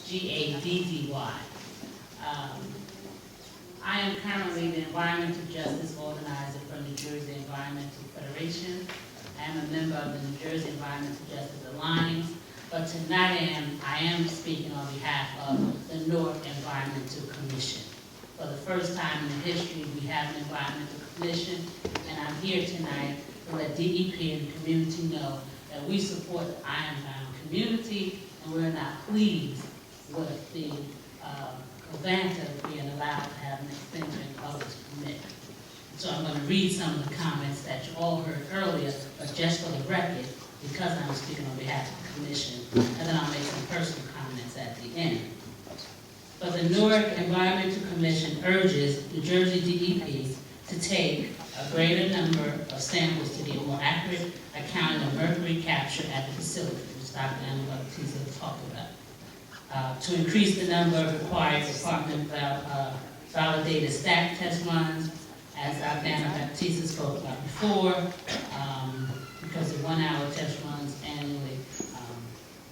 G-A-D-D-Y. I am currently the Environmental Justice Organizer for New Jersey Environmental Federation. I am a member of the New Jersey Environmental Justice Alliance, but tonight I am speaking on behalf of the Newark Environmental Commission. For the first time in history, we have an Environmental Commission, and I'm here tonight to let DEP and the community know that we support the Ironbound community, and we're not pleased with the Covanta being allowed to have an extension of its permit. So I'm going to read some of the comments that you all heard earlier, but just for the record, because I'm speaking on behalf of the Commission, and then I'll make some personal comments at the end. But the Newark Environmental Commission urges New Jersey DEP to take a greater number of samples to get more accurate accounting of mercury capture at the facility, which Dr. Baptista talked about. To increase the number of required department validated stack test runs, as Dr. Baptista spoke about before, because the 1 hour test runs annually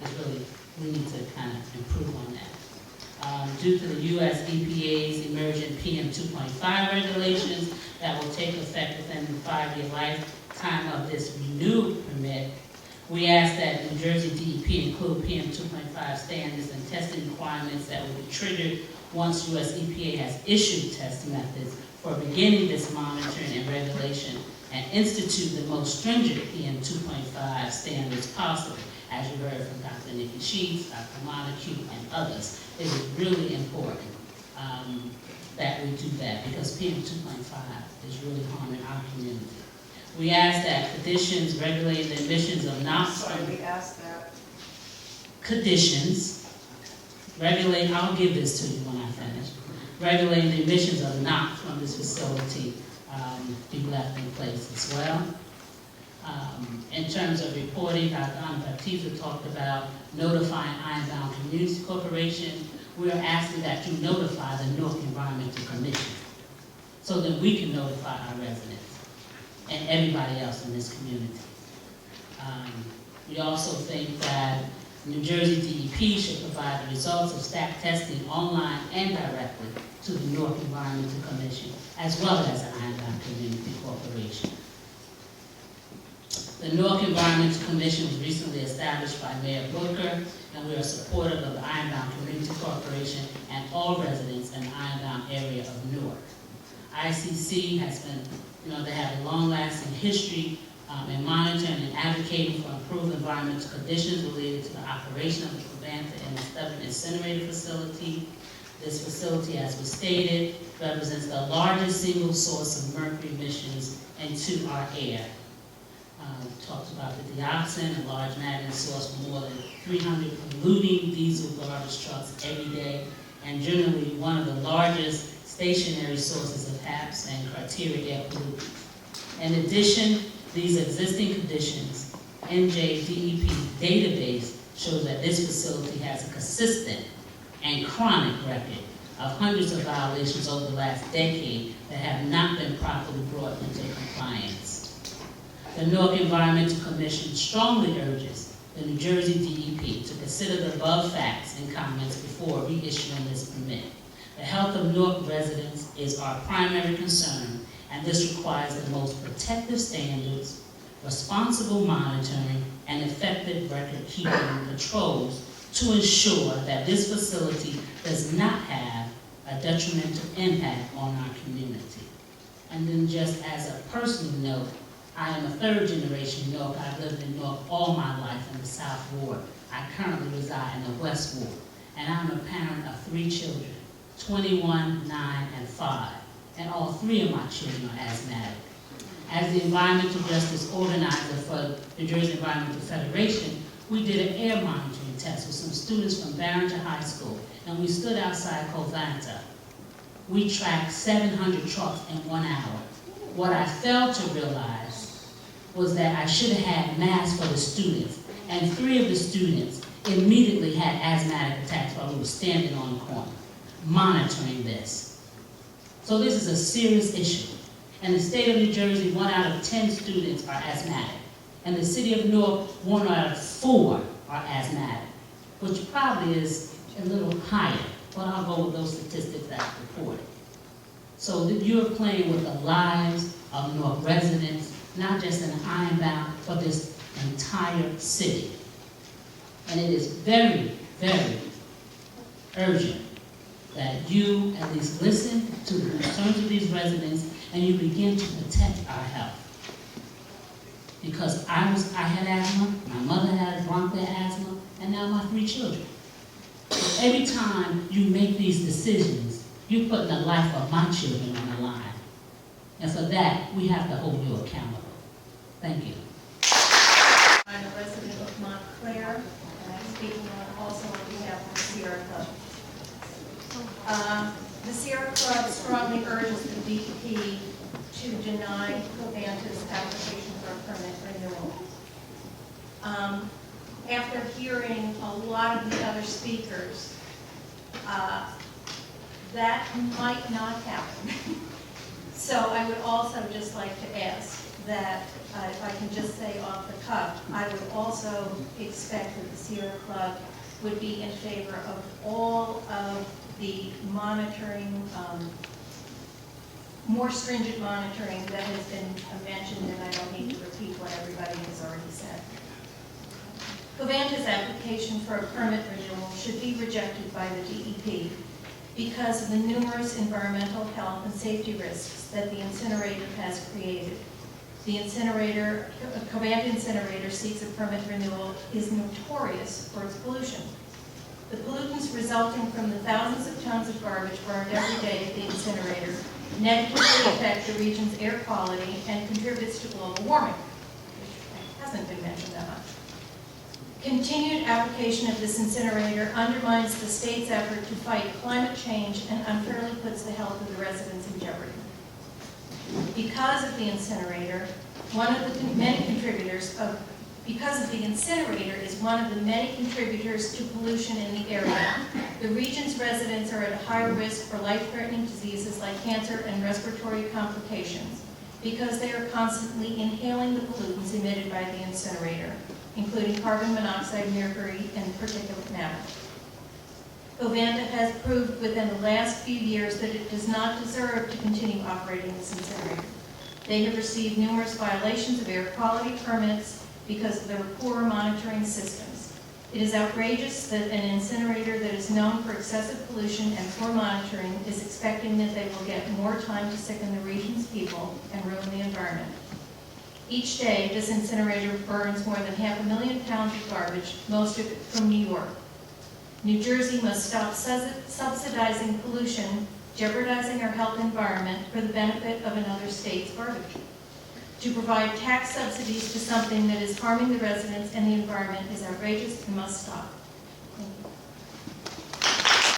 is really, we need to kind of improve on that. Due to the U.S. EPA's emerging PM 2.5 regulations that will take effect within the 5-year lifetime of this renewed permit, we ask that New Jersey DEP include PM 2.5 standards and testing requirements that will be triggered once U.S. EPA has issued testing methods for beginning this monitoring and regulation, and institute the most stringent PM 2.5 standards possible. As you heard from Dr. Nikki Sheets, Dr. Montague, and others, it is really important that we do that, because PM 2.5 is really harming our community. We ask that conditions regulating the emissions of NOx. We ask that. Conditions regulate, I'll give this to you when I finish. Regulating the emissions of NOx from this facility be left in place as well. In terms of reporting, Dr. Baptista talked about notifying Ironbound Community Corporation. We are asking that you notify the Newark Environmental Commission so that we can notify our residents and everybody else in this community. We also think that New Jersey DEP should provide the results of stack testing online and directly to the Newark Environmental Commission, as well as the Ironbound Community Corporation. The Newark Environmental Commission was recently established by Mayor Booker, and we are supportive of the Ironbound Community Corporation and all residents in the Ironbound area of Newark. ICC has been, they have a long-lasting history in monitoring and advocating for improved environmental conditions related to the operation of the Covanta and the Stubborn incinerator facility. This facility, as was stated, represents the largest single source of mercury emissions into our air. Talked about the dioxin, a large magnet source for more than 300 polluting diesel garbage trucks every day, and generally one of the largest stationary sources of HAPs and criteria air pollutants. In addition, these existing conditions, NJDEP's database shows that this facility has a consistent and chronic record of hundreds of violations over the last decade that have not been properly brought into compliance. The Newark Environmental Commission strongly urges the New Jersey DEP to consider the above facts and comments before reissuing this permit. The health of Newark residents is our primary concern, and this requires the most protective standards, responsible monitoring, and effective record-keeping controls to ensure that this facility does not have a detrimental impact on our community. And then just as a personal note, I am a third-generation Newark. I've lived in Newark all my life in the South Ward. I currently reside in the West Ward, and I'm a parent of 3 children, 21, 9, and 5, and all 3 of my children are asthmatic. As the Environmental Justice Organizer for New Jersey Environmental Federation, we did an air monitoring test with some students from Barrington High School, and we stood outside Covanta. We tracked 700 trucks in 1 hour. What I failed to realize was that I should have had masks for the students, and 3 of the students immediately had asthmatic attacks while we were standing on the corner, monitoring this. So this is a serious issue. In the state of New Jersey, 1 out of 10 students are asthmatic. In the city of Newark, 1 out of 4 are asthmatic, which probably is a little higher, but I'll go with those statistics as reported. So that you're playing with the lives of Newark residents, not just in Ironbound, but this entire city. And it is very, very urgent that you at least listen to the concerns of these residents and you begin to protect our health. Because I had asthma, my mother had bronchial asthma, and now my 3 children. So every time you make these decisions, you're putting the life of my children on the line. And for that, we have to hold you accountable. Thank you. I'm a resident of Montclair, and I'm speaking also on behalf of the Sierra Club. The Sierra Club strongly urges the DEP to deny Covanta's application for a permit renewal. After hearing a lot of the other speakers, that might not happen. So I would also just like to ask that, if I can just say off the cuff, I would also expect that the Sierra Club would be in favor of all of the monitoring, more stringent monitoring that has been mentioned, and I don't need to repeat what everybody has already said. Covanta's application for a permit renewal should be rejected by the DEP because of the numerous environmental, health, and safety risks that the incinerator has created. The incinerator, Covanta incinerator seeks a permit renewal, is notorious for its pollution. The pollutants resulting from the thousands of tons of garbage burned every day at the incinerator negatively affect the region's air quality and contributes to global warming, which hasn't been mentioned that much. Continued application of this incinerator undermines the state's effort to fight climate change and unfairly puts the health of the residents in jeopardy. Because of the incinerator, because the incinerator is one of the many contributors to pollution in the area, the region's residents are at a higher risk for life-threatening diseases like cancer and respiratory complications because they are constantly inhaling the pollutants emitted by the incinerator, including carbon monoxide, mercury, and particulate matter. Covanta has proved within the last few years that it does not deserve to continue operating this incinerator. They have received numerous violations of air quality permits because of their poor monitoring systems. It is outrageous that an incinerator that is known for excessive pollution and poor monitoring is expecting that they will get more time to sicken the region's people and ruin the environment. Each day, this incinerator burns more than 500,000 pounds of garbage, most of it from New York. New Jersey must stop subsidizing pollution, jeopardizing our health environment for the benefit of another state's garbage. To provide tax subsidies to something that is harming the residents and the environment is outrageous and must stop.